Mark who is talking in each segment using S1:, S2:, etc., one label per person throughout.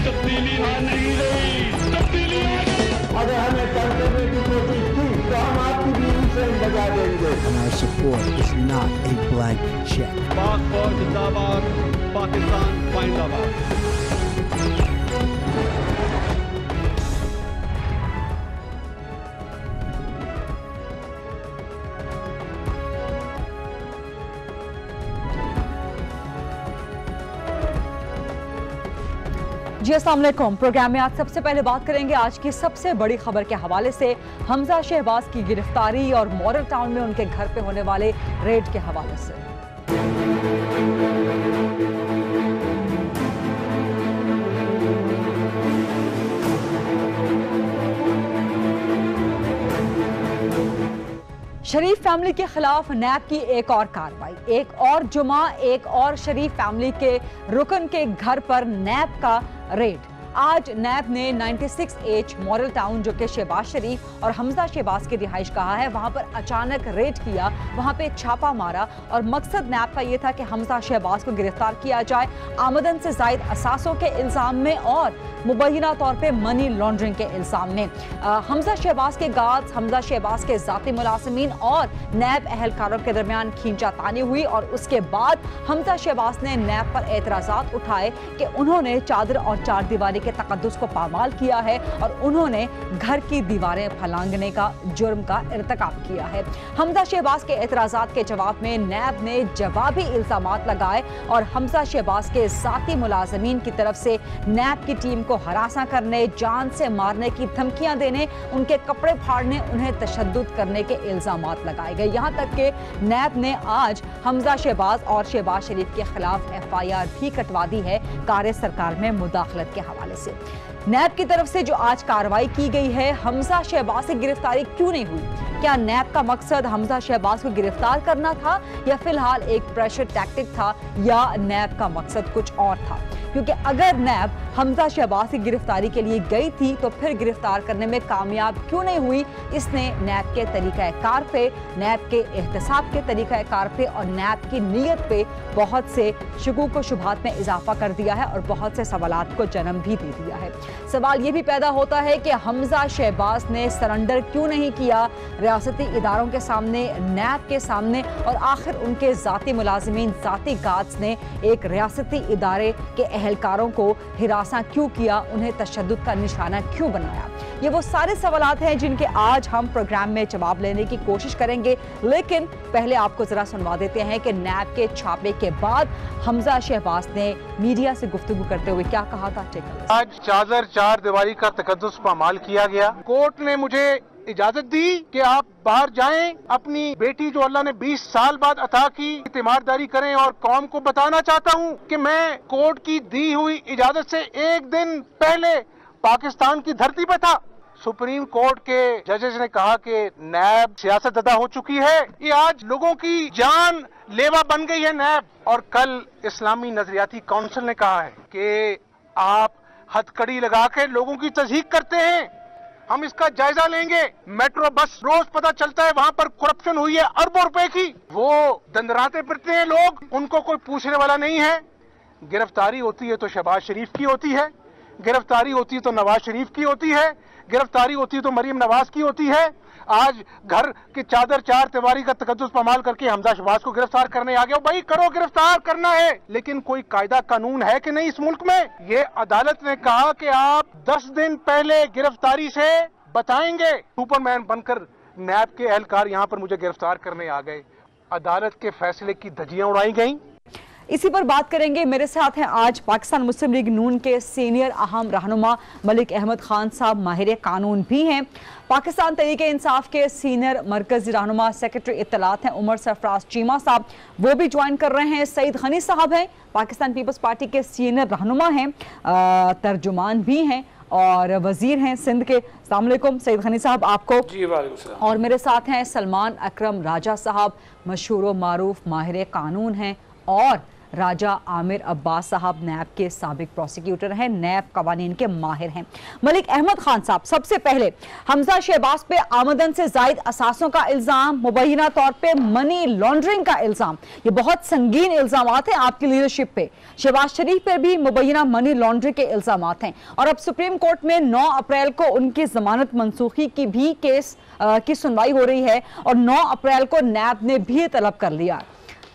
S1: तब्दीली आ नहीं रही, तब्दीली
S2: अगर हमें करने की कोशिश की तो हम आपकी भी से बजा देंगे।
S3: And our support is not a blank check.
S1: पाक फौज जिंदाबाद, पाकिस्तान जिंदाबाद।
S4: जी अस्सलाम वालेकुम। प्रोग्राम में आज सबसे पहले बात करेंगे आज की सबसे बड़ी खबर के हवाले से हमजा शहबाज की गिरफ्तारी और मॉडल टाउन में उनके घर पे होने वाले रेड के हवाले से। शरीफ फैमिली के खिलाफ नैब की एक और कार्रवाई, एक और जुमा, एक और शरीफ फैमिली के रुकन के घर पर नैब का रेड। आज नैब ने 96H मॉडल टाउन जो कि शहबाज शरीफ और हमजा शहबाज की रिहाइश कहा है, वहां पर अचानक रेड किया, वहां पे छापा मारा और मकसद नैब का यह था कि हमजा शहबाज को गिरफ्तार किया जाए आमदन से जायद असासों के इल्जाम में और मुबैना तौर पे मनी लॉन्ड्रिंग के इल्जाम में। हमजा शहबाज के गार्ड्स, हमजा शहबाज के जाती मुलाजिमीन और नैब अहलकारों के दरमियान खींचातानी हुई और उसके बाद हमजा शहबाज ने नैब पर एतराज़ात उठाए कि उन्होंने चादर और चार दीवारी के तकद्दुस को पामाल किया है और उन्होंने घर की दीवारें फलांगने का जुर्म का इर्तिकाब किया है। हमजा शहबाज के एतराज़ात के जवाब में नैब ने जवाबी इल्जामात लगाए और हमजा शहबाज के जाती मुलाजिमीन की तरफ से नैब की टीम को हरासा करने, जान से मारने की धमकियां देने, उनके कपड़े फाड़ने, उन्हें तशद्दुद करने के इल्जामात लगाए गए। यहां तक कि नैब ने आज हमजा शहबाज और शहबाज शरीफ के खिलाफ FIR भी कटवा दी है कार्य सरकार में मुदाखलत के हवाले से। नैब की तरफ से जो आज कार्रवाई की गई है, हमजा शहबाज की गिरफ्तारी क्यों नहीं हुई? क्या नैब का मकसद हमजा शहबाज को गिरफ्तार करना था या फिलहाल एक प्रेशर टैक्टिक था या नैब का मकसद कुछ और था? क्योंकि अगर नैब हमजा शहबाज की गिरफ्तारी के लिए गई थी तो फिर गिरफ्तार करने में कामयाब क्यों नहीं हुई? इसने नैब के तरीक़ाकार पे, नैब के एहतसाब के तरीक़ाकार पे और नैब की नीयत पे बहुत से शुकूक व शुबहात में इजाफा कर दिया है और बहुत से सवालात को जन्म भी दे दिया है। सवाल ये भी पैदा होता है कि हमजा शहबाज ने सरेंडर क्यों नहीं किया रियासती इदारों के सामने, नैब के सामने, और आखिर उनके जाती मुलाजिमीन, जाती गार्ड्स ने एक रियासती इदारे के एहलकारों को हिरासा क्यों किया, उन्हें तशद्दुद का निशाना क्यों बनाया? ये वो सारे सवालात हैं जिनके आज हम प्रोग्राम में जवाब लेने की कोशिश करेंगे, लेकिन पहले आपको जरा सुनवा देते हैं कि नैब के छापे के बाद हमजा शहबाज ने मीडिया से गुफ्तगू करते हुए क्या कहा था।
S5: आज चादर चार दीवारी का तकद्दुस पामाल किया गया। कोर्ट ने मुझे इजाजत दी कि आप बाहर जाएं, अपनी बेटी जो अल्लाह ने 20 साल बाद अता की तीमारदारी करें, और कौम को बताना चाहता हूं कि मैं कोर्ट की दी हुई इजाजत से एक दिन पहले पाकिस्तान की धरती पे था। सुप्रीम कोर्ट के जजेस ने कहा कि नैब सियासतज़दा हो चुकी है, ये आज लोगों की जान लेवा बन गई है नैब। और कल इस्लामी नजरियाती काउंसिल ने कहा है कि आप हथकड़ी लगा के लोगों की तस्दीक करते हैं, हम इसका जायजा लेंगे। मेट्रो बस रोज पता चलता है वहाँ पर करप्शन हुई है अरबों रुपए की, वो दंदराते फिरते हैं लोग, उनको कोई पूछने वाला नहीं है। गिरफ्तारी होती है तो शहबाज शरीफ की होती है, गिरफ्तारी होती है तो नवाज शरीफ की होती है, गिरफ्तारी होती है तो मरीम नवाज की होती है। आज घर की चादर चार दीवारी का तकद्दुस पामाल करके हमजा शहबाज को गिरफ्तार करने आ गया। भाई करो, गिरफ्तार करना है, लेकिन कोई कायदा कानून है कि नहीं इस मुल्क में? ये अदालत ने कहा कि आप 10 दिन पहले गिरफ्तारी से बताएंगे। सुपरमैन बनकर नैब के एहलकार यहाँ पर मुझे गिरफ्तार करने आ गए। अदालत के फैसले की धज्जियां उड़ाई गई।
S4: इसी पर बात करेंगे। मेरे साथ हैं आज पाकिस्तान मुस्लिम लीग नून के सीनियर अहम रहनुमा मलिक अहमद खान साहब, माहिर कानून भी हैं। पाकिस्तान तहरीक इंसाफ के सीनियर मरकजी रहनुमा सेक्रेटरी इत्तलात हैं उमर सरफराज चीमा साहब, वो भी ज्वाइन कर रहे हैं। सईद गनी साहब हैं, पाकिस्तान पीपल्स पार्टी के सीनियर रहनुमा हैं, तर्जुमान भी हैं और वजीर हैं सिंध के। अस्सलाम वालेकुम सईद गनी साहब आपको।
S6: जी वालेकुम सलाम।
S4: और मेरे साथ हैं सलमान अकरम राजा साहब, मशहूर व मारूफ माहिर कानून हैं और राजा आमिर अब्बास साहब नैब के साबिक प्रोसिक्यूटर हैं, नैब कवानीन के माहिर हैं। मलिक अहमद खान साहब, सबसे पहले हमजा शहबाज पे आमदन से जायद असासों का इल्जाम, मुबैना तौर पे मनी लॉन्ड्रिंग का इल्जाम, ये बहुत संगीन इल्जाम हैं आपकी लीडरशिप पे। शहबाज शरीफ पर भी मुबैना मनी लॉन्ड्रिंग के इल्जाम हैं और अब सुप्रीम कोर्ट में 9 अप्रैल को उनकी जमानत मंसूखी की भी केस की सुनवाई हो रही है और 9 अप्रैल को नैब ने भी तलब कर लिया।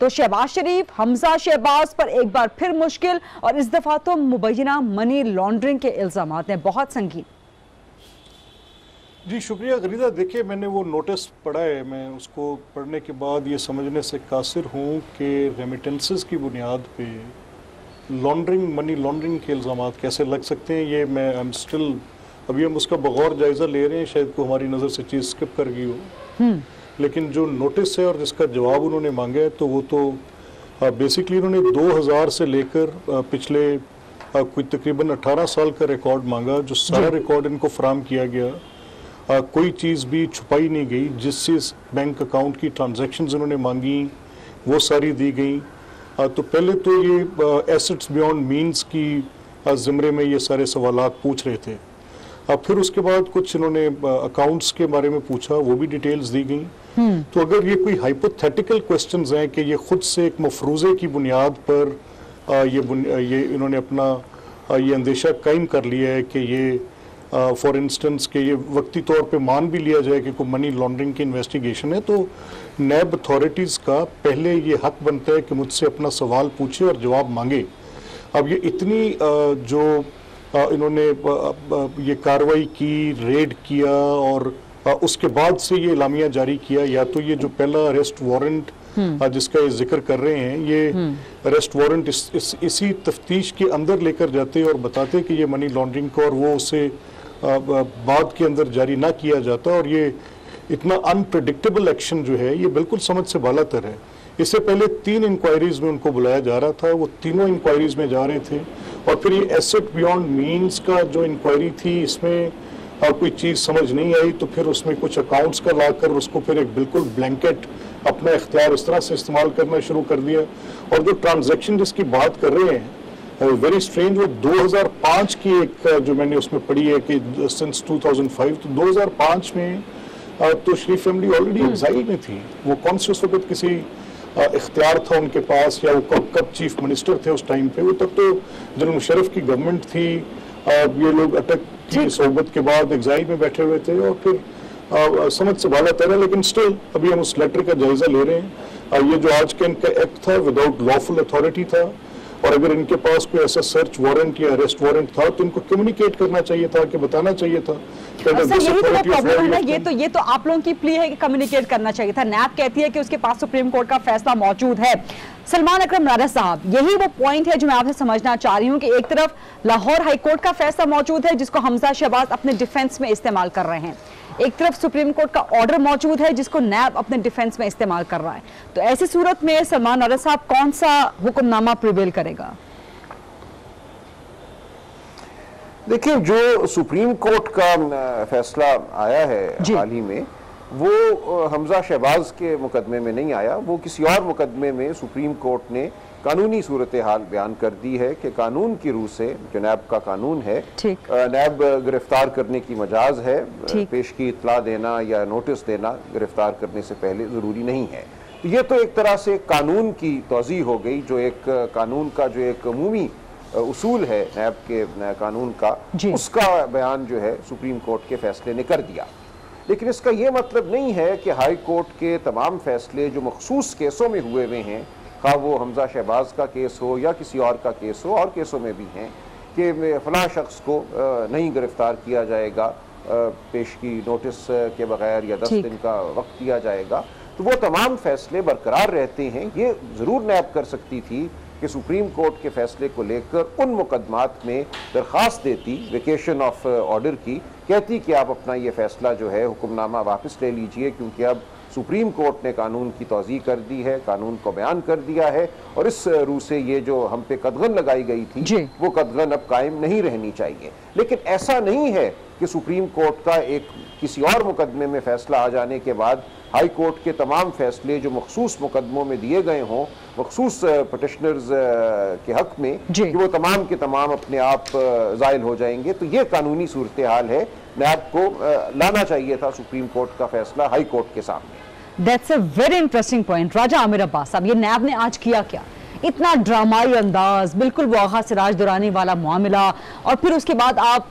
S4: तो शहबाज शरीफ, हमजा शहबाज पर एक बार फिर मुश्किल और इस दफा तो मुबैना मनी लॉन्ड्रिंग के इल्जाम हैं बहुत संगीन।
S6: जी शुक्रिया गरीदा। देखिए, मैंने वो नोटिस पढ़ा है, मैं उसको पढ़ने के बाद ये समझने से कासिर हूँ कि रेमिटेंसेस की बुनियाद पे लॉन्ड्रिंग, मनी लॉन्ड्रिंग के इल्जाम कैसे लग सकते हैं, ये मैं आई एम स्टिल, अभी हम उसका बगौर जायज़ा ले रहे हैं। शायद को हमारी नज़र से चीज़ स्किप कर गई हो, लेकिन जो नोटिस है और जिसका जवाब उन्होंने मांगा है, तो वो तो बेसिकली उन्होंने 2000 से लेकर पिछले कोई तकरीबन 18 साल का रिकॉर्ड मांगा, जो सारा रिकॉर्ड इनको फराम किया गया। कोई चीज़ भी छुपाई नहीं गई, जिस बैंक अकाउंट की ट्रांजैक्शंस उन्होंने मांगी वो सारी दी गई। तो पहले तो ये एसेट्स बियॉन्ड मीन्स की ज़िम्रे में ये सारे सवालात पूछ रहे थे। फिर उसके बाद कुछ इन्होंने अकाउंट्स के बारे में पूछा, वो भी डिटेल्स दी गई। तो अगर ये कोई हाइपोथेटिकल क्वेश्चंस हैं कि ये खुद से एक मफरूज़े की बुनियाद पर ये इन्होंने अपना ये अंदेशा कायम कर लिया है कि ये फॉर इंस्टेंस के ये वक्ती तौर पे मान भी लिया जाए कि कोई मनी लॉन्ड्रिंग की इन्वेस्टिगेशन है, तो नैब अथॉरिटीज़ का पहले ये हक बनता है कि मुझसे अपना सवाल पूछे और जवाब मांगे। अब ये इतनी जो इन्होंने ये कार्रवाई की, रेड किया और उसके बाद से ये इलामिया जारी किया, या तो ये जो पहला अरेस्ट वारंट जिसका ये जिक्र कर रहे हैं, ये अरेस्ट वारंट इसी तफ्तीश के अंदर लेकर जाते और बताते कि ये मनी लॉन्ड्रिंग को, और वो उसे बाद के अंदर जारी ना किया जाता। और ये इतना अनप्रेडिक्टेबल एक्शन जो है, ये बिल्कुल समझ से बालातर है। इससे पहले 3 इंक्वायरीज में उनको बुलाया जा रहा था, वो तीनों इंक्वायरीज में जा रहे थे। और फिर ये एसेट बियॉन्ड मीन्स का जो इंक्वायरी थी, इसमें कोई चीज़ समझ नहीं आई, तो फिर उसमें कुछ अकाउंट्स का लाकर उसको फिर एक बिल्कुल ब्लैंकेट अपना इख्तियार इस तरह से इस्तेमाल करना शुरू कर दिया। और जो ट्रांजैक्शन जिसकी बात कर रहे हैं, वेरी स्ट्रेंज, वो 2005 की एक जो मैंने उसमें पढ़ी है कि सिंस 2005, तो 2005 में तो शरीफ फैमिली ऑलरेडी एग्जाइल में थी। वो कौन से उस वक्त किसी इख्तियार था उनके पास, या वो कब चीफ मिनिस्टर थे उस टाइम पे, वो तब तो जनरल मुशर्रफ की गवर्नमेंट थी। ये लोग अटक की सोबत के बाद एग्जाइल में बैठे हुए थे और फिर समझ से बाला तैरा। लेकिन स्टिल अभी हम उस लेटर का जायजा ले रहे हैं। ये जो आज का इनका एक्ट था विदाउट लॉफुल अथॉरिटी था, और अगर इनके पास कोई ऐसा सर्च वारंट या अरेस्ट वारंट था तो इनको कम्युनिकेट करना चाहिए था, कि बताना चाहिए था।
S4: यही तो प्रॉब्लम है ना, ये तो आप लोगों की प्ली है कि कम्युनिकेट करना चाहिए था। नैब कहती है कि उसके पास सुप्रीम कोर्ट का फैसला मौजूद है। सलमान अकरम राजा साहब, यही वो पॉइंट है जो मैं आपसे समझना चाह रही हूँ कि एक तरफ लाहौर हाई कोर्ट का फैसला मौजूद है जिसको हमजा शहबाज अपने डिफेंस में इस्तेमाल कर रहे हैं, एक तरफ सुप्रीम कोर्ट का ऑर्डर मौजूद है जिसको नैब अपने डिफेंस में इस्तेमाल कर रहा है। तो ऐसी सूरत में सलमान राजा साहब, कौन सा हुक्मनामा प्रिवेल करेगा?
S7: देखिए, जो सुप्रीम कोर्ट का फैसला आया है हाल ही में, वो हमजा शहबाज के मुकदमे में नहीं आया, वो किसी और मुकदमे में सुप्रीम कोर्ट ने कानूनी सूरत हाल बयान कर दी है कि कानून की रूह से, जो नैब का कानून है, नैब गिरफ्तार करने की मजाज है, पेश की इत्तला देना या नोटिस देना गिरफ्तार करने से पहले ज़रूरी नहीं है। तो ये तो एक तरह से कानून की तौज़ीह हो गई, जो एक कानून का जो एक अमूमी उसूल है नैब के कानून का, उसका बयान जो है सुप्रीम कोर्ट के फैसले ने कर दिया। लेकिन इसका ये मतलब नहीं है कि हाई कोर्ट के तमाम फैसले जो मखसूस केसों में हुए हुए हैं, खा वो हमजा शहबाज का केस हो या किसी और का केस हो, और केसों में भी हैं कि फलां शख्स को नहीं गिरफ्तार किया जाएगा पेश की नोटिस के बगैर, या 10 दिन का वक्त दिया जाएगा, तो वो तमाम फैसले बरकरार रहते हैं। ये ज़रूर नैब कर सकती थी कि सुप्रीम कोर्ट के फैसले को लेकर उन मुकदमात में दरख्वास्त देती, वेकेशन ऑफ ऑर्डर की, कहती कि आप अपना ये फैसला जो है हुक्मनामा वापस ले लीजिए, क्योंकि अब सुप्रीम कोर्ट ने कानून की तौज़ीह कर दी है, कानून को बयान कर दिया है, और इस रूह से ये जो हम पे कदगन लगाई गई थी वो कदगन अब कायम नहीं रहनी चाहिए। लेकिन ऐसा नहीं है कि सुप्रीम कोर्ट का एक किसी और मुकदमे में फैसला आ जाने के बाद हाई कोर्ट के तमाम फैसले जो मखसूस मुकदमों में दिए गए हों मखसूस पटिशनर्स के हक में कि वो तमाम के तमाम अपने आप ज़ाइल हो जाएंगे। तो ये कानूनी सूरत हाल है, नैब को लाना चाहिए था सुप्रीम कोर्ट का फैसला हाई कोर्ट के सामने।
S4: That's a very interesting point. Raja Aamir Abbas sahab, ये नैब ने आज किया क्या? इतना ड्रामाई अंदाज, बिल्कुल वो आगा सिराज दुरानी वाला मामला, और फिर उसके बाद आप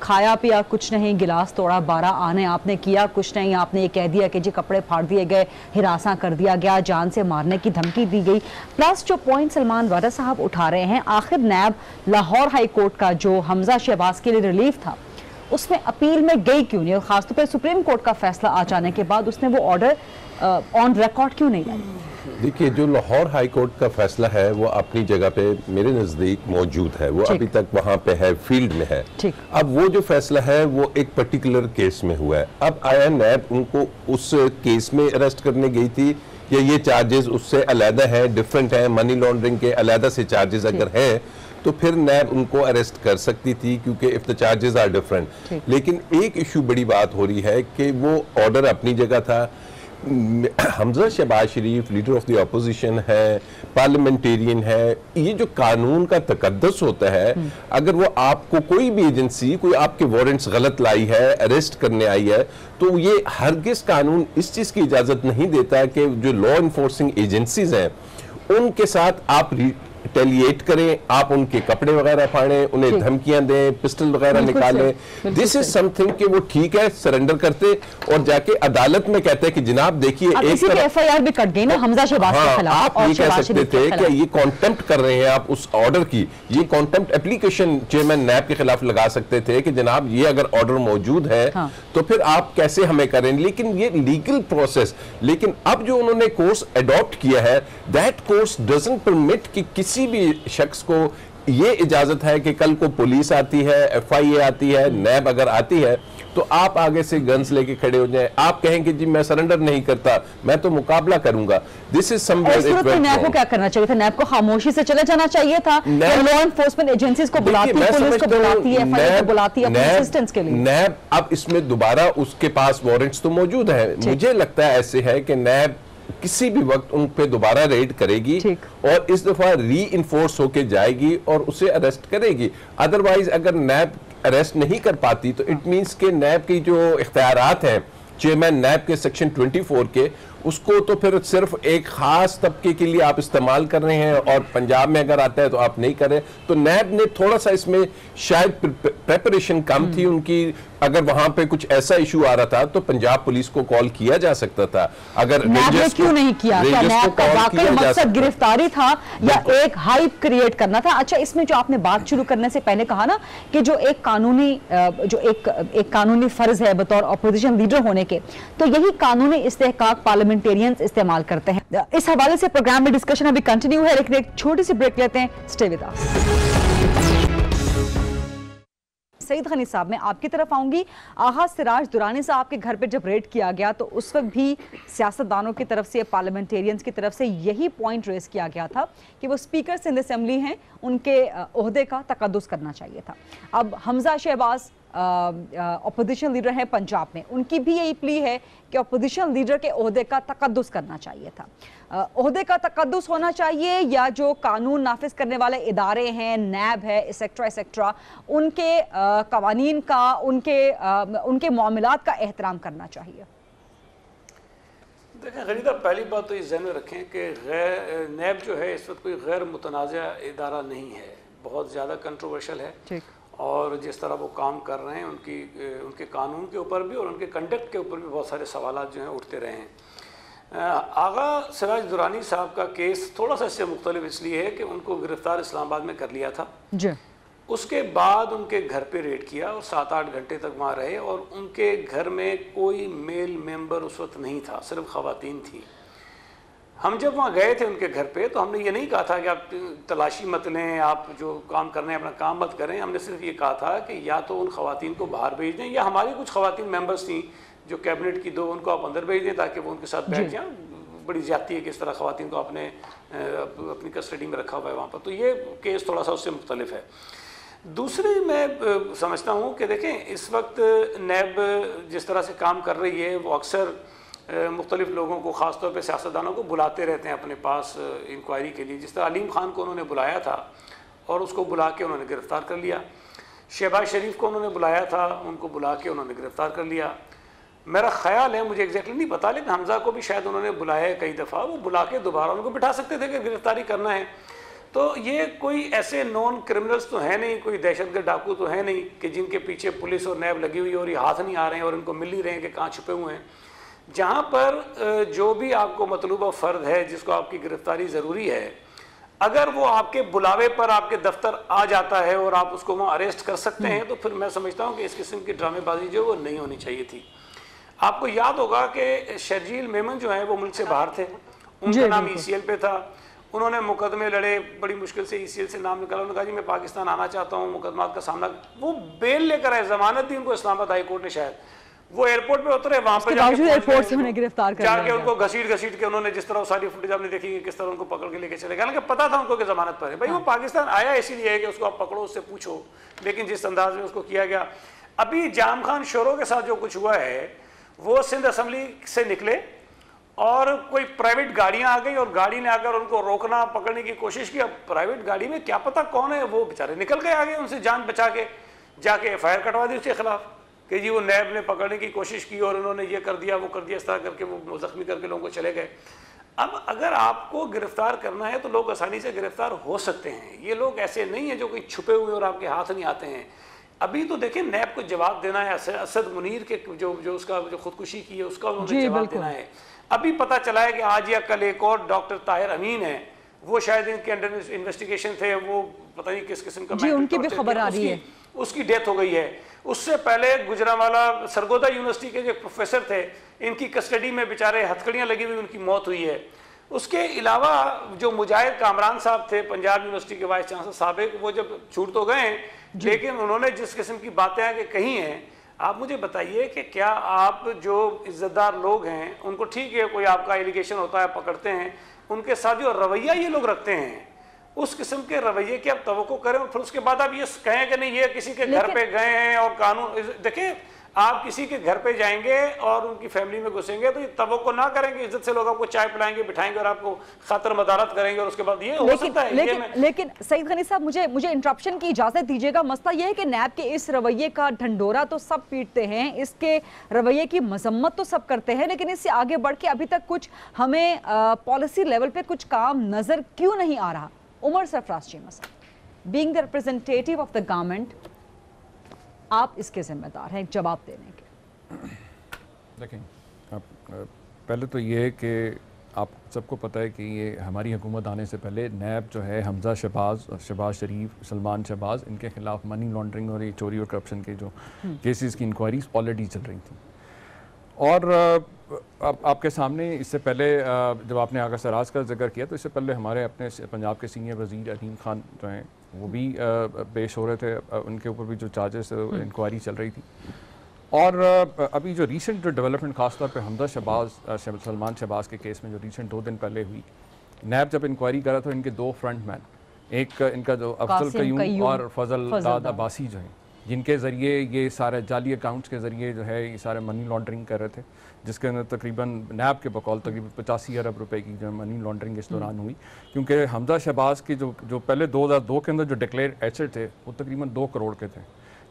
S4: खाया पिया कुछ नहीं, गिलास तोड़ा 12 आने, आपने किया कुछ नहीं, आपने ये कह दिया कि जी कपड़े फाड़ दिए गए, हिरासा कर दिया गया, जान से मारने की धमकी दी गई। प्लस जो पॉइंट सलमान वारा साहब उठा रहे हैं, आखिर नैब लाहौर हाई कोर्ट का जो हमजा शहबाज के लिए रिलीफ था उसमें अपील में गई क्यों नहीं, और खासतौर पर सुप्रीम कोर्ट का फैसला आ जाने के बाद उसने वो ऑर्डर ऑन रिकॉर्ड क्यों नहीं लाई?
S8: देखिए, जो लाहौर हाई कोर्ट का फैसला है वो अपनी जगह पे मेरे नज़दीक मौजूद है, वो अभी तक वहाँ पे है, फील्ड में है। अब वो जो फैसला है वो एक पर्टिकुलर केस में हुआ है। अब आया नैब उनको उस केस में अरेस्ट करने गई थी या ये चार्जेस उससे अलहदा है, डिफरेंट है, मनी लॉन्ड्रिंग के अलहदा से चार्जेस अगर हैं तो फिर नैब उनको अरेस्ट कर सकती थी क्योंकि if the charges are different. लेकिन एक इशू बड़ी बात हो रही है कि वो ऑर्डर अपनी जगह था, हमजा शहबाज शरीफ लीडर ऑफ द अपोजिशन है, पार्लियामेंटेरियन है, ये जो कानून का तकद्दुस होता है, अगर वो आपको कोई भी एजेंसी कोई आपके वारंट्स गलत लाई है, अरेस्ट करने आई है, तो ये हरगिज कानून इस चीज़ की इजाज़त नहीं देता कि जो लॉ इन्फोर्सिंग एजेंसीज हैं उनके साथ आप रिटेलिएट करें, आप उनके कपड़े वगैरह फाड़ें, उन्हें धमकियां दें, पिस्टल वगैरह निकालें। दिस इज समथिंग कि वो ठीक है सरेंडर करते और जाके अदालत में कहते हैं कि जनाब देखिए एक
S4: एफआईआर भी कट गई ना हमजा शहबाज के खिलाफ,
S8: आप ये कह सकते थे कि ये कॉन्टेम्प्ट कर रहे हैं आप उस ऑर्डर की, ये कॉन्टेम्प्ट एप्लीकेशन चेयरमैन नैब के खिलाफ लगा सकते थे कि जनाब ये अगर ऑर्डर मौजूद है तो फिर आप कैसे हमें करें, लेकिन ये लीगल प्रोसेस। लेकिन अब जो उन्होंने कोर्स अडॉप्ट किया है, दैट कोर्स डजंट परमिट कि किसी भी शख्स को ये इजाजत है कि कल को पुलिस आती है, एफआईए आती है, नैब अगर आती है तो आप आगे से गन्स लेके खड़े हो जाएं, आप कहें कि जी मैं सरेंडर नहीं करता, मैं तो मुकाबला करूंगा। दिस इज समवेयर
S4: नैब को क्या करना चाहिए था? नैब को खामोशी से चले जाना चाहिए था। लॉ एनफोर्समेंट एजेंसीज को बुलाती है, पुलिस को बुलाती है, एफआईए को बुलाती है अपने असिस्टेंस के लिए।
S8: नैब अब इसमें दोबारा उसके पास वारंट्स तो मौजूद है, मुझे लगता है ऐसे है कि नैब किसी भी वक्त उन पे दोबारा रेड करेगी और इस दफा री इन्फोर्स होके जाएगी और उसे अरेस्ट करेगी। अदरवाइज अगर नैब अरेस्ट नहीं कर पाती तो इट मींस के नैब की जो इख्तियारात हैं चेयरमैन नैब के सेक्शन 24 के, उसको तो फिर सिर्फ एक खास तबके के लिए आप इस्तेमाल कर रहे हैं और पंजाब में अगर आता है तो आप नहीं कर रहे। तो नैब ने थोड़ा सा इसमें शायद प्रेपरेशन कम थी उनकी, अगर वहां पे कुछ ऐसा इशू आ रहा था तो पंजाब पुलिस को कॉल किया जा सकता था। अगर
S4: नैब ने क्यों नहीं किया? क्या नैब का वाकई मकसद गिरफ्तारी था या एक हाइप क्रिएट करना था? अच्छा, इसमें जो आपने बात शुरू करने से पहले कहा ना कि जो एक कानूनी फर्ज है बतौर अपोजिशन लीडर होने के, तो यही कानूनी इस्तेहकाक पार्लियामेंटेरियंस इस्तेमाल करते हैं। इस हवाले से प्रोग्राम में डिस्कशन अभी कंटिन्यू है, लेकिन एक छोटी सी ब्रेक लेते हैं। Stay with us. Saeed Ghani साहब, मैं आपकी तरफ आऊंगी। आगा सिराज दुरानी साहब के घर पर जब रेड किया गया तो उस वक्त भी सियासतदानों की तरफ से, पार्लियामेंटेरियंस की तरफ से यही पॉइंट रेस किया गया था कि वो स्पीकर इन द असेंबली हैं, उनके ओहदे का तकद्दुस करना चाहिए था। अब हमजा शहबाज अपोजिशन लीडर हैं पंजाब में, उनकी भी यही प्ली है कि अपोजिशन लीडर के ओहदे का तकद्दुस करना चाहिए था। ओहदे का तकद्दुस होना चाहिए या जो कानून नाफिज करने वाले इदारे हैं, नैब है, एक्सेट्रा, उनके कवानीन का, उनके मामलात का एहतराम करना चाहिए?
S9: देखें खरीदा, पहली बात तो ये ज़हन में रखें कि नैब जो है इस वक्त कोई गैर मुतनाज़ा इदारा नहीं है, बहुत ज़्यादा कंट्रोवर्शियल है। ठीक। और जिस तरह वो काम कर रहे हैं उनके कानून के ऊपर भी और उनके कंडक्ट के ऊपर भी बहुत सारे सवाल जो हैं उठते रहे हैं। आगा सिराज दुरानी साहब का केस थोड़ा सा इससे मुख्तलिफ इसलिए है कि उनको गिरफ्तार इस्लामाबाद में कर लिया था जी। उसके बाद उनके घर पे रेड किया और 7-8 घंटे तक वहाँ रहे और उनके घर में कोई मेल मेंबर उस वक्त नहीं था, सिर्फ ख़वातीन थी। हम जब वहाँ गए थे उनके घर पे तो हमने ये नहीं कहा था कि आप तलाशी मत लें, आप जो काम करना है अपना काम मत करें। हमने सिर्फ ये कहा था कि या तो उन ख़वातीन को बाहर भेज दें या हमारी कुछ ख़वातीन मेंबर्स थी जो कैबिनेट की, दो उनको आप अंदर भेज दें ताकि वो उनके साथ बैठ जाएँ। बड़ी ज़्यादती है कि इस तरह ख़वातीन को आपने अपनी कस्टडी में रखा हुआ है वहाँ पर, तो ये केस थोड़ा सा उससे मुख्तलिफ है। दूसरी मैं समझता हूँ कि देखें इस वक्त नैब जिस तरह से काम कर रही है वो अक्सर मुख्तलिफ लोगों को, ख़ासतौर पे सियासतदानों को बुलाते रहते हैं अपने पास इंक्वायरी के लिए। जिस तरह अलीम खान को उन्होंने बुलाया था और उसको बुला के उन्होंने गिरफ़्तार कर लिया। शहबाज शरीफ को उन्होंने बुलाया था, उनको बुला के उन्होंने गिरफ़्तार कर लिया। मेरा ख्याल है, मुझे एग्जैक्टली नहीं पता, लेकिन हमज़ा को भी शायद उन्होंने बुलाया है कई दफ़ा, वो बुला के दोबारा उनको बिठा सकते थे कि गिरफ़्तारी करना है। तो ये कोई ऐसे नॉन क्रिमिनल्स तो है नहीं, कोई दहशतगर्द डाकू तो है नहीं कि जिनके पीछे पुलिस और नैब लगी हुई है और ये हाथ नहीं आ रहे हैं और इनको मिल नहीं रहे हैं कि कहाँ छुपे हुए हैं। जहाँ पर जो भी आपको मतलूबा फ़र्द है जिसको आपकी गिरफ़्तारी ज़रूरी है, अगर वो आपके बुलावे पर आपके दफ्तर आ जाता है और आप उसको वहाँ अरेस्ट कर सकते हैं, तो फिर मैं समझता हूँ कि इस किस्म की ड्रामेबाजी जो वो नहीं होनी चाहिए थी। आपको याद होगा कि शर्जील मेमन जो है वो मुल्क से बाहर थे, उनका नाम ECL पे था, उन्होंने मुकदमे लड़े, बड़ी मुश्किल से ECL से नाम निकाला, उन्होंने कहा जी मैं पाकिस्तान आना चाहता हूँ, मुकदमात का सामना, वो बेल लेकर आए, जमानत दी उनको इस्लामाबाद हाई कोर्ट ने शायद, वो एयरपोर्ट पे उतरे, वहाँ पर
S4: एयरपोर्ट से उन्हें गिरफ्तार कर
S9: जाके उनको घसीट के उन्होंने, जिस तरह सारी फुटेज आपने देखी किस तरह उनको पकड़ के लेके चले गए, हालांकि पता था उनको कि जमानत पर है। भाई वो पाकिस्तान आया इसीलिए है कि उसको आप पकड़ो, उससे पूछो, लेकिन जिस अंदाज में उसको किया गया। अभी जाम खान शोरों के साथ जो कुछ हुआ है, वो सिंध असम्बली से निकले और कोई प्राइवेट गाड़ियां आ गई और गाड़ी ने आकर उनको रोकना, पकड़ने की कोशिश की। अब प्राइवेट गाड़ी में क्या पता कौन है, वो बेचारे निकल गए आगे, उनसे जान बचा के जाके FIR कटवा दी उसके खिलाफ कि जी वो नैब ने पकड़ने की कोशिश की और उन्होंने ये कर दिया, वो कर दिया, इस तरह करके वो जख्मी करके लोगों को चले गए। अब अगर आपको गिरफ्तार करना है तो लोग आसानी से गिरफ्तार हो सकते हैं। ये लोग ऐसे नहीं है जो कोई छुपे हुए और आपके हाथ नहीं आते हैं। अभी तो देखिए नैब को जवाब देना है, असद मुनीर के जो उसका जो खुदकुशी की है उसका उन्होंने जवाब देना है। अभी पता चला है कि आज या कल एक और डॉक्टर ताहिर अमीन है, वो शायद इनके अंडर इन्वेस्टिगेशन थे, वो पता नहीं किस किस्म का
S4: उनकी भी खबर आ रही है,
S9: उसकी डेथ हो गई है। उससे पहले गुजरांवाला सरगोदा यूनिवर्सिटी के जो प्रोफेसर थे, इनकी कस्टडी में बेचारे हथकड़ियाँ लगी हुई उनकी मौत हुई है। उसके अलावा जो मुजाहिद कामरान साहब थे, पंजाब यूनिवर्सिटी के वाइस चांसलर साबिक, वो जब छूट तो गए, लेकिन उन्होंने जिस किस्म की बातें आके कही हैं, आप मुझे बताइए कि क्या आप जो इज्जतदार लोग हैं उनको, ठीक है कोई आपका एलिगेशन होता है, पकड़ते हैं, उनके साथ जो रवैया ये लोग रखते हैं, उस किस्म के रवैये की आप तवक्को करें और फिर उसके बाद आप ये कहें कि नहीं ये किसी के घर पे गए हैं और कानून। देखिए आप किसी के घर पे जाएंगे और उनकी फैमिली में घुसेंगे तो ये तवक्को ना करेंगे, इज्जत से लोग आपको चाय पिलाएंगे, बिठाएंगे और आपको खातर मदारत करेंगे और उसके बाद ये हो सकता है।
S4: लेकिन सईद गनी साहब मुझे इंटरप्शन की इजाजत दीजिएगा। मसला ये है कि नैब के इस रवैये का ढंढोरा तो सब पीटते हैं, इसके रवैये की मजम्मत तो सब करते हैं, लेकिन इससे आगे बढ़ के अभी तक कुछ हमें पॉलिसी लेवल पे कुछ काम नजर क्यों नहीं आ रहा? उमर सरफराज चीमा साहब, being the representative of the government, आप इसके जिम्मेदार हैं जवाब देने के।
S10: देखें, पहले तो ये है कि आप सबको पता है कि ये हमारी हुकूमत आने से पहले नैब जो है हमज़ा शहबाज शरीफ, सलमान शहबाज, इनके खिलाफ मनी लॉन्ड्रिंग और ये चोरी और करप्शन के जो केसेस की इंक्वायरीज ऑलरेडी चल रही थी। और आपके सामने इससे पहले जब आपने आगा सराज का जिक्र किया तो इससे पहले हमारे अपने पंजाब के सीनियर वज़ीर अलीम खान जो हैं वो भी पेश हो रहे थे, उनके ऊपर भी जो चार्जेस इंक्वायरी चल रही थी। और अभी जो रीसेंट जो डेवलपमेंट खासतौर पे हमज़ा सलमान शहबाज के केस में जो रीसेंट 2 दिन पहले हुई, नैब जब इंक्वायरी करा तो इनके 2 फ्रंटमैन, एक इनका जो अफजल कयूम और फजल अब्बासी जो हैं, जिनके ज़रिए ये सारे जाली अकाउंट्स के ज़रिए जो है ये सारे मनी लॉन्ड्रिंग कर रहे थे, जिसके अंदर तकरीबन नैब के बकौल तकरीबन 85 अरब रुपए की जो मनी लॉन्ड्रिंग इस दौरान हुई। क्योंकि हमज़ा शहबाज की जो पहले 2002 के अंदर जो डिक्लेयर एसेट थे वो तकरीबन 2 करोड़ के थे,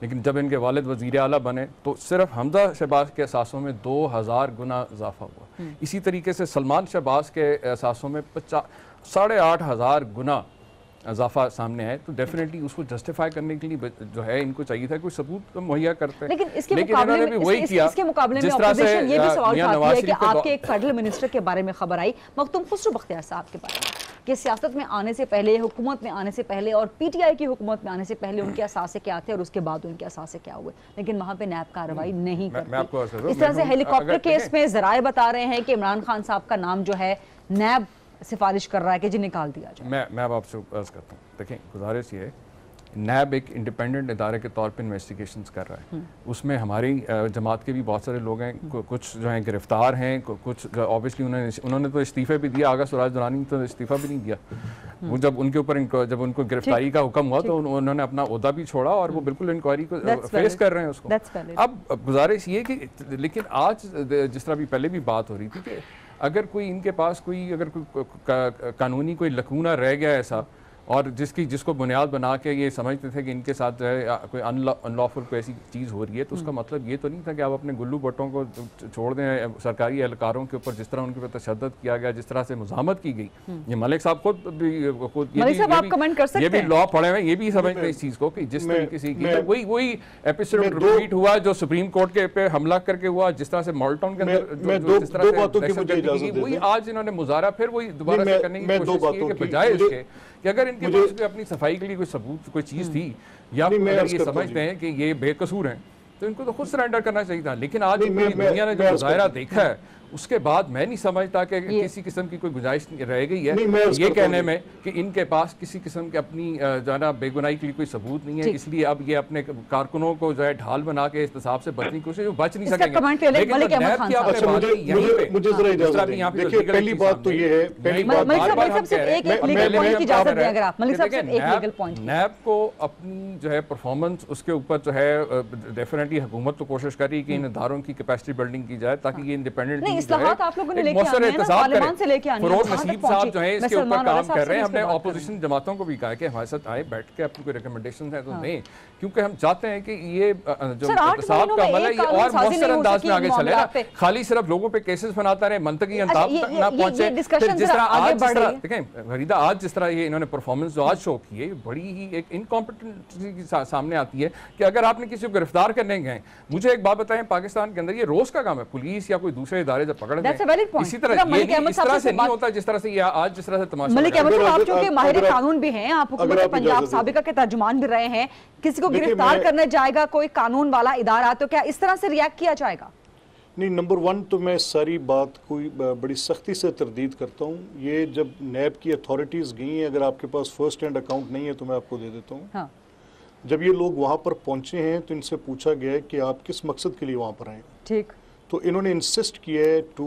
S10: लेकिन जब इनके वालिद वज़ीर आला बने तो सिर्फ हमज़ा शहबाज के असासों में 2000 गुना इजाफा हुआ। इसी तरीके से सलमान शहबाज के असासों में 8,500 गुना इजाफा सामने है। तो डेफिनेटली उसको जस्टिफाई करने के लिए जो है इनको चाहिए था कोई सबूत मुहैया करते,
S4: लेकिन इसके मुकाबले में ऑपोजिशन ये भी सवाल उठाती है कि आपके एक फेडरल मिनिस्टर के बारे में खबर आई, मखदूम खुसरो बख्तियार साहब के बारे में, कि सियासत में आने से पहले, हुकूमत में आने से पहले और PTI की हुकूमत में आने से पहले उनके असासे क्या थे और उसके बाद उनके असासे क्या हुए, लेकिन वहाँ पे नैब कार्रवाई नहीं करती। इस तरह से हेलीकॉप्टर केस में जराए बता रहे हैं कि इमरान खान साहब का नाम जो है नैब सिफारिश कर रहा है कि जी निकाल दिया जाए।
S10: मैं अब आपसे अर्ज करता हूँ, देखें गुजारिश ये है नैब एक इंडिपेंडेंट इदारे के तौर पे इन्वेस्टिगेशंस कर रहा है। उसमें हमारी जमात के भी बहुत सारे लोग हैं, कुछ जो हैं गिरफ्तार हैं, कुछ ऑब्वियसली उन्होंने तो इस्तीफे भी दिया। आगा सुराज दुरानी तो इस्तीफा भी नहीं दिया। वो जब उनके ऊपर जब उनको गिरफ्तारी का हुक्म हुआ तो उन्होंने अपना ओहदा भी छोड़ा और वो बिल्कुल इंक्वायरी को फेस कर रहे हैं उसको। अब गुजारिश ये कि लेकिन आज जिस तरह भी पहले भी बात हो रही थी कि अगर कोई इनके पास कोई अगर कोई कानूनी कोई लकूना रह गया ऐसा और जिसको बुनियाद बना के ये समझते थे कि इनके साथ जो है कोई अनलॉफुल कोई ऐसी चीज़ हो रही है, तो उसका मतलब ये तो नहीं था कि आप अपने गुल्लू भट्टों को छोड़ दें। सरकारी एहलकारों के ऊपर जिस तरह उनके ऊपर तशद्दुद किया गया, जिस तरह से मुज़ाहमत की गई, ये मलिक साहब खुद ये भी लॉ पढ़े हुए, ये भी समझते हैं इस चीज़ को कि जिस तरीके से वही एपिसोड रिपीट हुआ जो सुप्रीम कोर्ट के पे हमला करके हुआ, जिस तरह से मॉल्टन के अंदर जिस तरह से वही आज इन्होंने मुजाहरा फिर वही दोबारा से करने की कोशिश की है कि बजाय इसके कि अगर इनके पास भी अपनी सफाई के लिए कोई सबूत कोई चीज़ थी या अगर ये समझते हैं कि ये बेकसूर हैं तो इनको तो खुद सरेंडर करना चाहिए था। लेकिन आज दुनिया ने जो मुजाहरा देखा है उसके बाद मैं नहीं समझता कि किसी किस्म की कोई गुंजाइश रह गई है ये कहने में कि इनके पास किसी किस्म के अपनी जाना बेगुनाही के लिए कोई सबूत नहीं है, इसलिए अब ये अपने कारकुनों को जो है ढाल बना के इस्तेसाब से बचने की कोशिश बच नहीं सकेंगे।
S6: देखिए पहली बात तो ये है,
S10: नैब को अपनी जो है परफॉर्मेंस उसके ऊपर जो है डेफिनेटली हुकूमत तो कोशिश करी कि इन इदारों की कैपेसिटी बिल्डिंग की जाए ताकि ये इंडिपेंडेंट
S4: इस्लाहात आप लोगों ने लेके आने हैं ना, पार्लियामेंट से लेके आने हैं।
S10: फरोज नसीब साहब जो है इसके ऊपर काम कर रहे हैं। हमने ऑपोजिशन जमातों को भी कहा कि हमारे साथ आए, बैठ के अपनी कोई रिकमेंडेशंस हैं तो दें, क्योंकि हम चाहते हैं कि ये जो साहब का अमल है ये और मौसर अंदाज में आगे चले ना, खाली सिर्फ लोगों पे केसेस बनाता रहे, मंतकी अंदाज तक ना पहुंचे। जिस तरह आज देखें फरीदा, आज जिस तरह ये इन्होंने परफॉर्मेंस जो आज शो की है, बड़ी ही एक इनकॉम्पिटेंसी सामने आती है कि अगर आपने किसी को गिरफ्तार करने गए, मुझे एक बात बताएं, पाकिस्तान के अंदर ये रोज का काम है, पुलिस या कोई दूसरे इदारे जब पकड़ दें इसी तरह इस तरह से नहीं होता जिस तरह से आज जिस तरह से तमाशा।
S4: मलिक अहमद साहब, आप चूंकि माहिर कानून भी हैं, आप हुकूमत पंजाब साबिका के तर्जुमान भी रहे हैं, किसी को गिरफ्तार करने जाएगा कोई कानून वाला इदारा तो क्या इस तरह से रिएक्ट किया जाएगा?
S6: नहीं, नंबर वन तो मैं सारी बात कोई बड़ी सख्ती से तरदीद करता हूँ। ये जब नैब की अथॉरिटीज़ गई हैं, अगर आपके पास फर्स्ट हैंड अकाउंट नहीं है तो मैं आपको दे देता हूँ। हाँ। जब ये लोग वहाँ पर पहुँचे हैं तो इनसे पूछा गया है कि आप किस मकसद के लिए वहाँ पर आए। ठीक। तो इन्होंने इंसिस्ट किया है to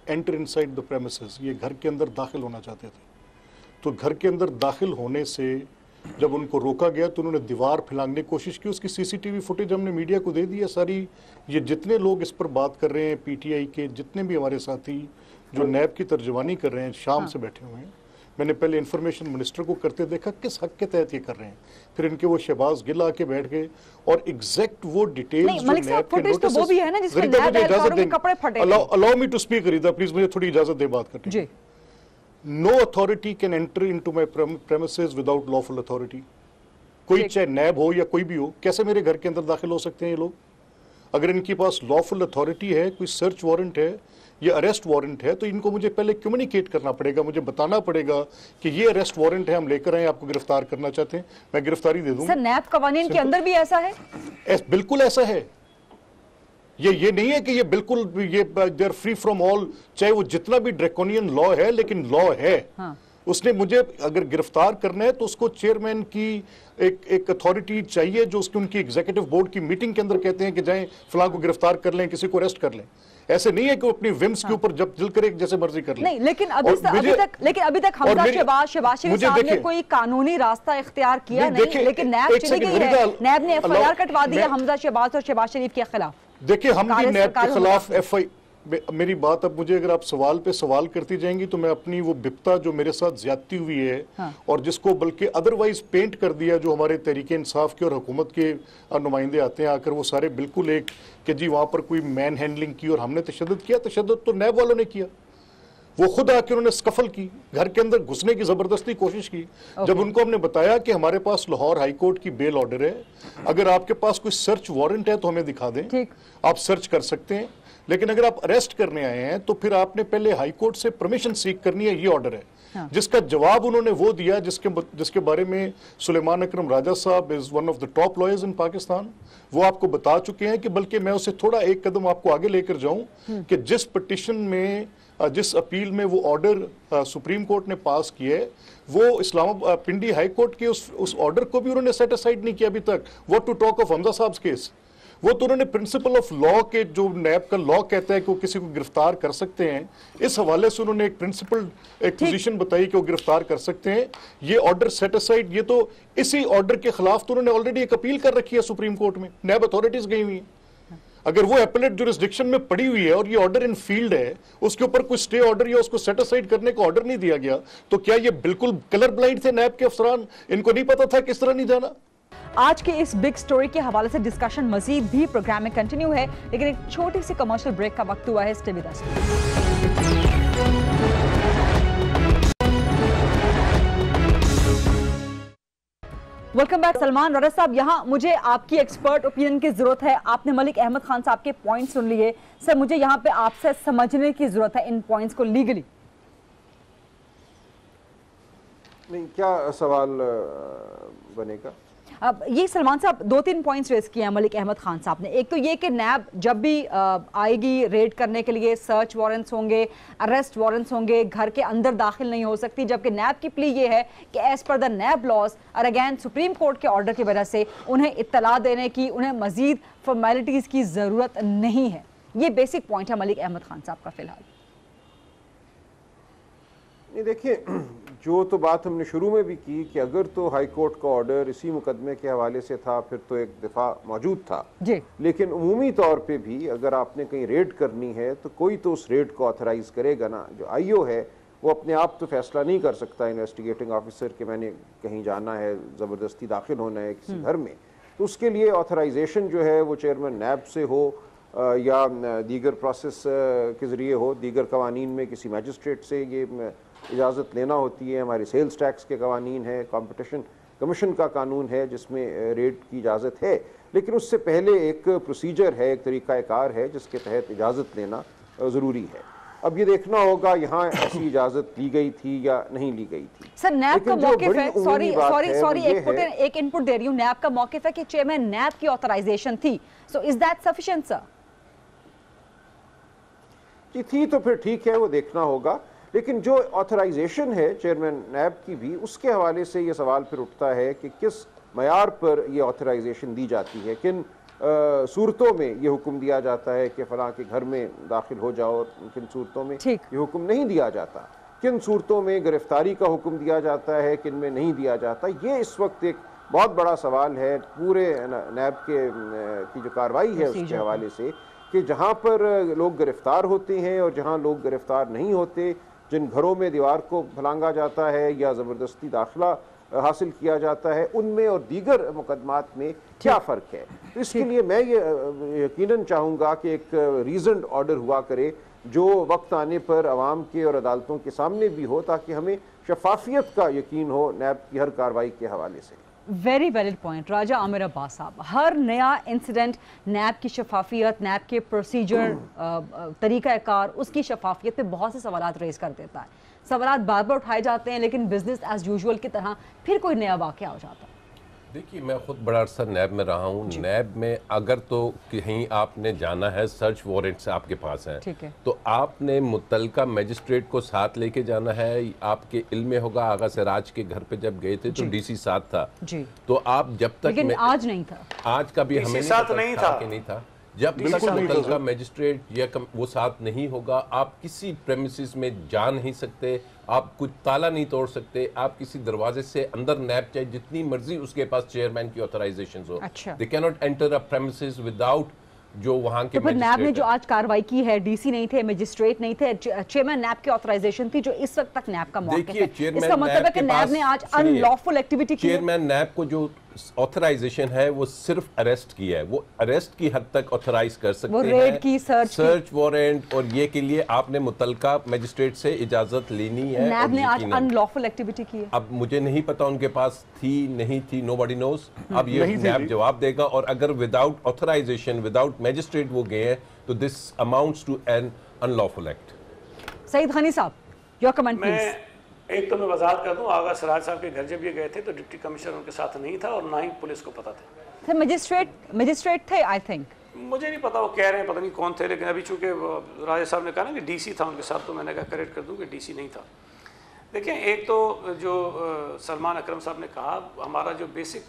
S6: enter inside the premises, ये घर के अंदर दाखिल होना चाहते थे। तो घर के अंदर दाखिल होने से जब उनको रोका गया तो उन्होंने दीवार फैलाने की कोशिश की। उसकी सीसीटीवी फुटेज हमने मीडिया को दे दी है सारी। ये जितने लोग इस पर बात कर रहे हैं, पीटीआई के जितने भी हमारे साथी जो नैब की तर्जुमानी कर रहे हैं, शाम से बैठे हुए हैं। मैंने पहले इंफॉर्मेशन मिनिस्टर को करते देखा किस हक के तहत ये कर रहे हैं, फिर इनके वो शहबाज गिल आके बैठ गए और एग्जैक्ट वो डिटेल्स जो नैब के नोटिस,
S4: वो भी है ना जिसमें नैब एहलकारों के कपड़े फटे।
S6: Allow me to speak Rida, please मुझे थोड़ी इजाजत दे बात करने की। No authority can enter into my premises without lawful authority. कोई चाहे नैब हो या कोई भी हो, कैसे मेरे घर के अंदर दाखिल हो सकते हैं ये लोग? अगर इनके पास लॉफुल अथॉरिटी है, कोई सर्च वारंट है या अरेस्ट वारंट है, तो इनको मुझे पहले कम्युनिकेट करना पड़ेगा, मुझे बताना पड़ेगा कि ये अरेस्ट वारंट है, हम लेकर आए, आपको गिरफ्तार करना चाहते हैं, मैं गिरफ्तारी दे दूंगा।
S4: सर, नैब कवानीन के अंदर भी ऐसा है?
S6: बिल्कुल ऐसा है। ये नहीं है कि ये बिल्कुल ये they are free from all, चाहे वो जितना भी ड्रैकोनियन लॉ है, लेकिन लॉ है। हाँ। उसने मुझे अगर गिरफ्तार करना है तो उसको चेयरमैन की एक अथॉरिटी चाहिए जो उसकी उनकी एग्जीक्यूटिव बोर्ड की मीटिंग के अंदर कहते हैं कि जाएं फलां को गिरफ्तार कर लें, किसी को अरेस्ट कर लें। ऐसे नहीं है कि वो अपनी विम्स के ऊपर जब दिल करे जैसे मर्जी कर ले।
S4: नहीं, लेकिन अभी तक हमजा शहबाज शरीफ साहब ने कोई कानूनी रास्ता इख्तियार किया नहीं, लेकिन नैब चली गई है, नैब ने एफआईआर कटवा दी है हमजा शहबाज और शहबाज शरीफ के खिलाफ।
S6: देखिए, हम भी नैब के खिलाफ एफआई, मेरी बात अब मुझे अगर आप सवाल पे सवाल करती जाएंगी तो मैं अपनी वो बिपता जो मेरे साथ ज्यादती हुई है, हाँ। और जिसको बल्कि अदरवाइज पेंट कर दिया जो हमारे तहरीके इंसाफ के और हुकूमत के नुमाइंदे आते हैं आकर, वो सारे बिल्कुल एक कि जी वहाँ पर कोई मैन हैंडलिंग की और हमने तशद्दुद किया। तशद्दुद तो नैब वालों ने किया, वो खुद आके उन्होंने स्कफल की, घर के अंदर घुसने की जबरदस्ती कोशिश की। जब उनको हमने बताया कि हमारे पास लाहौर हाई कोर्ट की बेल ऑर्डर है, अगर आपके पास कोई सर्च वारंट है तो हमें दिखा दें, आप सर्च कर सकते हैं, लेकिन अगर आप अरेस्ट करने आए हैं तो फिर आपने पहले हाई कोर्ट से परमिशन सीख करनी है, ये ऑर्डर है। जिसका जवाब उन्होंने वो दिया जिसके बारे में Suleman Akram Raja sahab is one of the top lawyers in Pakistan. वो आपको बता चुके हैं कि बल्कि मैं उसे थोड़ा एक कदम आपको आगे लेकर जाऊं कि जिस पिटिशन में जिस अपील में वो ऑर्डर सुप्रीम कोर्ट ने पास किया है, वो इस्लामाबाद पिंडी हाई कोर्ट के उस ऑर्डर को भी उन्होंने सेट असाइड नहीं किया अभी तक। What to talk of Hamza साहब केस। वो तो उन्होंने प्रिंसिपल ऑफ लॉ के जो नैब का लॉ कहता है कि वो किसी को गिरफ्तार कर सकते हैं, इस हवाले से उन्होंने एक प्रिंसिपल एक पोजीशन बताई कि वो गिरफ्तार कर सकते हैं। ये ऑर्डर सेट असाइड, ये तो इसी ऑर्डर के खिलाफ तो उन्होंने ऑलरेडी एक अपील कर रखी है सुप्रीम कोर्ट में, नैब अथॉरिटीज गई हुई है। अगर वो एपेलेट जुरिस्डिक्शन में पड़ी हुई है और ये ऑर्डर इन फील्ड है, उसके ऊपर कोई स्टे ऑर्डर या उसको सेट असाइड करने का ऑर्डर नहीं दिया गया, तो क्या ये बिल्कुल कलर ब्लाइंड थे नैब के अफसरान? इनको नहीं पता था किस तरह नहीं जाना?
S4: आज के इस बिग स्टोरी के हवाले से डिस्कशन मजीद भी प्रोग्राम में कंटिन्यू है, लेकिन एक छोटी सी कमर्शियल ब्रेक का वक्त हुआ है। Stay with us. Welcome back. Salman Raja sahab, यहाँ मुझे आपकी एक्सपर्ट ओपिनियन की जरूरत है। आपने मलिक अहमद खान साहब के पॉइंट सुन लिए। सर, मुझे यहाँ पे आपसे समझने की जरूरत है इन पॉइंट्स को लीगली।
S7: नहीं, क्या सवाल बनेगा?
S4: अब ये सलमान साहब 2-3 पॉइंट्स रेज किए हैं मलिक अहमद खान साहब ने। एक तो ये कि नैब जब भी आएगी रेड करने के लिए, सर्च वारंट्स होंगे, अरेस्ट वारंट्स होंगे, घर के अंदर दाखिल नहीं हो सकती, जबकि नैब की प्ली ये है कि as per the NAB laws और अगेन सुप्रीम कोर्ट के ऑर्डर की वजह से उन्हें इत्तला देने की, उन्हें मजीद फॉर्मेलिटीज़ की ज़रूरत नहीं है। ये बेसिक पॉइंट है मलिक अहमद खान साहब का फिलहाल।
S7: नहीं, देखिए, जो तो बात हमने शुरू में भी की कि अगर तो हाई कोर्ट का ऑर्डर इसी मुकदमे के हवाले से था, फिर तो एक दिफा मौजूद था
S4: जी।
S7: लेकिन उमूमी तौर पे भी अगर आपने कहीं रेड करनी है तो कोई तो उस रेड को ऑथराइज करेगा ना। जो आईओ है वो अपने आप तो फैसला नहीं कर सकता इन्वेस्टिगेटिंग ऑफिसर के मैंने कहीं जाना है, ज़बरदस्ती दाखिल होना है किसी घर में, तो उसके लिए ऑथराइजेशन जो है वो चेयरमैन नैब से हो या दीगर प्रोसेस के ज़रिए हो, दीगर कवानीन में किसी मैजिस्ट्रेट से ये इजाज़त लेना होती है। हमारे सेल्स टैक्स के कवानीन है, कंपटीशन कमीशन का कानून है जिसमें रेड की इजाज़त है, लेकिन उससे पहले एक प्रोसीजर है, एक तरीक़ाकार है जिसके तहत इजाज़त लेना ज़रूरी है। अब ये देखना होगा यहाँ ऐसी इजाज़त ली गई थी या नहीं ली गई थी।
S4: सर, नैब का मौक़िफ़ है, सॉरी एक इनपुट दे रही हूँ, नैब का मौक़िफ़ है कि चेयरमैन नैब की ऑथराइजेशन थी, so is that sufficient sir?
S7: जी थी तो फिर ठीक है, वो देखना होगा, लेकिन जो ऑथराइजेशन है चेयरमैन नैब की भी, उसके हवाले से ये सवाल फिर उठता है कि किस मयार पर ये ऑथराइजेशन दी जाती है, किन सूरतों में ये हुक्म दिया जाता है कि फ़लाँ के घर में दाखिल हो जाओ, किन सूरतों में ये हुक्म नहीं दिया जाता, किन सूरतों में गिरफ्तारी का हुक्म दिया जाता है, किन में नहीं दिया जाता। ये इस वक्त एक बहुत बड़ा सवाल है पूरे नैब की जो कार्रवाई है उसके हवाले से, कि जहाँ पर लोग गिरफ्तार होते हैं और जहाँ लोग गिरफ्तार नहीं होते, जिन घरों में दीवार को फलांगा जाता है या ज़बरदस्ती दाखिला हासिल किया जाता है, उनमें और दीगर मुकदमात में क्या फ़र्क है। तो इसके लिए मैं ये यकीनन चाहूँगा कि एक रीज़न्ड ऑर्डर हुआ करे जो वक्त आने पर आवाम के और अदालतों के सामने भी हो, ताकि हमें शफाफियत का यकीन हो नैब की हर कार्रवाई के हवाले से।
S4: Very valid point Raja Aamir Abbas साहब। हर नया इंसिडेंट नैब की शफाफियत, नैब के प्रोसीजर, तरीक़ाकार, उसकी शफाफियत पे बहुत से सवालात रेज कर देता है। सवालात बार बार उठाए जाते हैं, लेकिन बिजनेस एज यूजुअल की तरह फिर कोई नया वाक़या हो जाता है।
S8: देखिए, मैं खुद बड़ा अरसा नैब में रहा हूँ। नैब में अगर तो कहीं आपने जाना है, सर्च वारंट्स आपके पास हैं,
S4: ठीक है, तो
S8: आपने मुतलका मजिस्ट्रेट को साथ लेके जाना है। आपके इल्म में होगा, आगा सिराज के घर पे जब गए थे तो डीसी साथ था जी। तो आप जब तक,
S4: लेकिन आज नहीं था,
S8: आज का भी हमें
S9: साथ नहीं था
S8: कि नहीं था। जब तक मुतलका मजिस्ट्रेट या वो साथ नहीं होगा, आप किसी प्रेमिसेस में जा नहीं सकते, आप कुछ ताला नहीं तोड़ सकते, आप किसी दरवाजे से अंदर नैब चाहे जितनी मर्जी उसके पास चेयरमैन की ऑथराइजेशन हो, they can not enter a premises without जो वहां के।
S4: तो फिर नैब ने जो आज कार्रवाई की है, डीसी नहीं थे, मजिस्ट्रेट नहीं थे, चेयरमैन नैब की ऑथराइजेशन थी जो इस वक्त तक नैब का मौका है। इसका मतलब है कि नैब ने आज अनलॉफुल एक्टिविटी की है।
S8: चेयरमैन नैब को जो ऑथराइजेशन है वो सिर्फ अरेस्ट की है, वो अरेस्ट की हद तक ऑथराइज कर सकते हैं,
S4: रेड की,
S8: सर्च वारंट और ये के लिए आपने मुतलका मजिस्ट्रेट से इजाजत लेनी है।
S4: नैब ने आज अनलॉफुल एक्टिविटी की है।
S8: अब मुझे नहीं पता उनके पास थी नहीं थी, नोबडी नोज। अब ये नैब जवाब देगा, और अगर विदाउट ऑथराइजेशन, विदाउट मजिस्ट्रेट वो गए हैं तो this amounts to an unlawful act.
S4: Saeed Ghani साहब, योर कमेंट प्लीज।
S9: एक तो मैं वजाहत कर दूं, आगा सिराज साहब के घर जब ये गए थे तो डिप्टी कमिश्नर उनके साथ नहीं था और ना ही पुलिस को पता था।
S4: मजिस्ट्रेट थे आई थिंक,
S9: मुझे नहीं पता, वो कह रहे हैं पता नहीं कौन थे, लेकिन अभी चूंकि राजे साहब ने कहा ना कि डीसी था उनके साथ, तो मैंने कहा करेक्ट कर दूं कि डीसी नहीं था। देखें, एक तो जो सलमान अकरम साहब ने कहा, हमारा जो बेसिक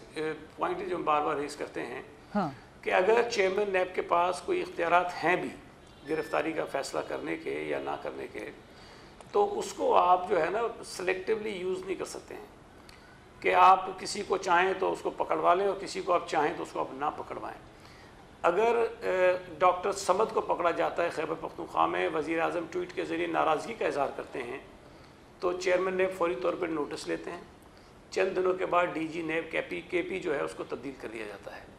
S9: पॉइंट है जो हम बार बार रेज करते हैं, हाँ। कि अगर चेयरमैन नैब के पास कोई इख्तियारात हैं भी गिरफ्तारी का फैसला करने के या ना करने के, तो उसको आप जो है ना सेलेक्टिवली यूज़ नहीं कर सकते हैं कि आप किसी को चाहें तो उसको पकड़वा लें और किसी को आप चाहें तो उसको आप ना पकड़वाएं। अगर डॉक्टर समद को पकड़ा जाता है खैबर पख्तूनख्वा में, वज़ीर आज़म ट्वीट के ज़रिए नाराज़गी का इज़हार करते हैं, तो चेयरमैन नैब फौरी तौर पर नोटिस लेते हैं। चंद दिनों के बाद डीजी नैब केपी जो है उसको तब्दील कर दिया जाता है।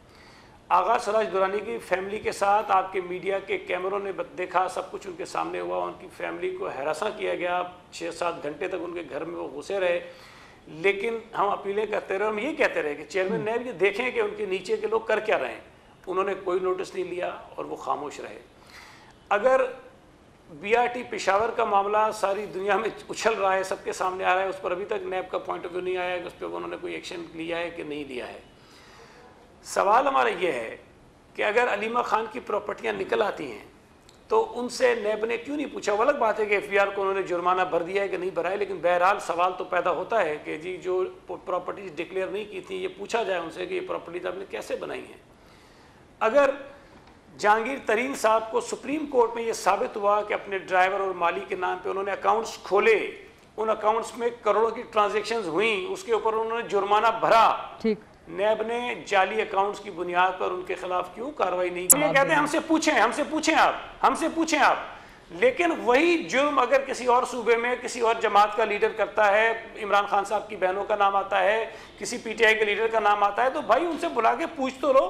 S9: आगा सिराज दुरानी की फैमिली के साथ आपके मीडिया के कैमरों ने देखा, सब कुछ उनके सामने हुआ, उनकी फैमिली को हरासा किया गया, 6-7 घंटे तक उनके घर में वो घुसे रहे। लेकिन हम अपीलें करते रहे, हम ये कहते रहे कि चेयरमैन नैब ये देखें कि उनके नीचे के लोग कर क्या रहे हैं। उन्होंने कोई नोटिस नहीं लिया और वो खामोश रहे। अगर BRT पेशावर का मामला सारी दुनिया में उछल रहा है, सबके सामने आ रहा है, उस पर अभी तक नैब का पॉइंट ऑफ व्यू नहीं आया कि उस पर उन्होंने कोई एक्शन लिया है कि नहीं लिया है। सवाल हमारा ये है कि अगर अलीमा खान की प्रॉपर्टियां निकल आती हैं तो उनसे नैब ने क्यों नहीं पूछा। वो अलग बात है कि FBR को उन्होंने जुर्माना भर दिया है कि नहीं भरा है, लेकिन बहरहाल सवाल तो पैदा होता है कि जी जो प्रॉपर्टीज डिक्लेयर नहीं की थी, ये पूछा जाए उनसे कि ये प्रॉपर्टीज आपने कैसे बनाई हैं। अगर जहांगीर तरीन साहब को सुप्रीम कोर्ट में ये साबित हुआ कि अपने ड्राइवर और माली के नाम पे उन्होंने अकाउंट्स खोले, उन अकाउंट्स में करोड़ों की ट्रांजैक्शंस हुई, उसके ऊपर उन्होंने जुर्माना भरा, ठीक, नैब ने जाली अकाउंट्स की बुनियाद पर उनके खिलाफ क्यों कार्रवाई नहीं की। कहते हैं हमसे पूछें आप। लेकिन वही जुर्म अगर किसी और सूबे में किसी और जमात का लीडर करता है, इमरान खान साहब की बहनों का नाम आता है, किसी PTI के लीडर का नाम आता है, तो भाई उनसे बुला के पूछ तो लो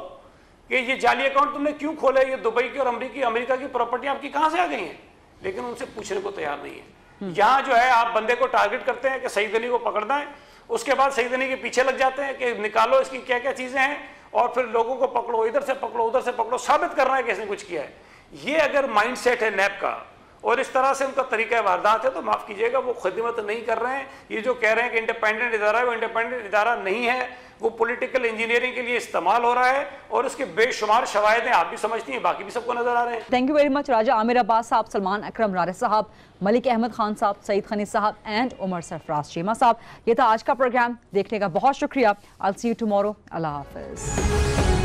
S9: कि ये जाली अकाउंट तुमने क्यों खोला, ये दुबई की और अमेरिका की प्रॉपर्टी आपकी कहाँ से आ गई हैं। लेकिन उनसे पूछने को तैयार नहीं है। यहाँ जो है आप बंदे को टारगेट करते हैं कि सईद अली को पकड़ना है, उसके बाद सईद अली के पीछे लग जाते हैं कि निकालो इसकी क्या क्या चीजें हैं, और फिर लोगों को पकड़ो, इधर से पकड़ो उधर से पकड़ो, साबित करना है कि इसने कुछ किया है। ये अगर माइंड सेट है नैब का और इस तरह से उनका तरीका वारदात है, तो माफ कीजिएगा वो खिदमत नहीं कर रहे हैं। ये जो कह रहे हैं कि इंडिपेंडेंट इदारा है, वो इंडिपेंडेंट इदारा नहीं है, वो पॉलिटिकल इंजीनियरिंग के लिए इस्तेमाल हो रहा है और इसके बेशुमार शवाहिद हैं, आप भी समझती हैं, बाकी भी सबको नजर आ रहे हैं।
S4: थैंक यू वेरी मच राजा आमिर अब्बास साहब, सलमान अकरम रारे साहब, मलिक अहमद खान साहब, सईद खनी साहब एंड उमर सरफराज चीमा साहब। ये था आज का प्रोग्राम, देखने का बहुत शुक्रिया। I will see you tomorrow. Allah Hafiz.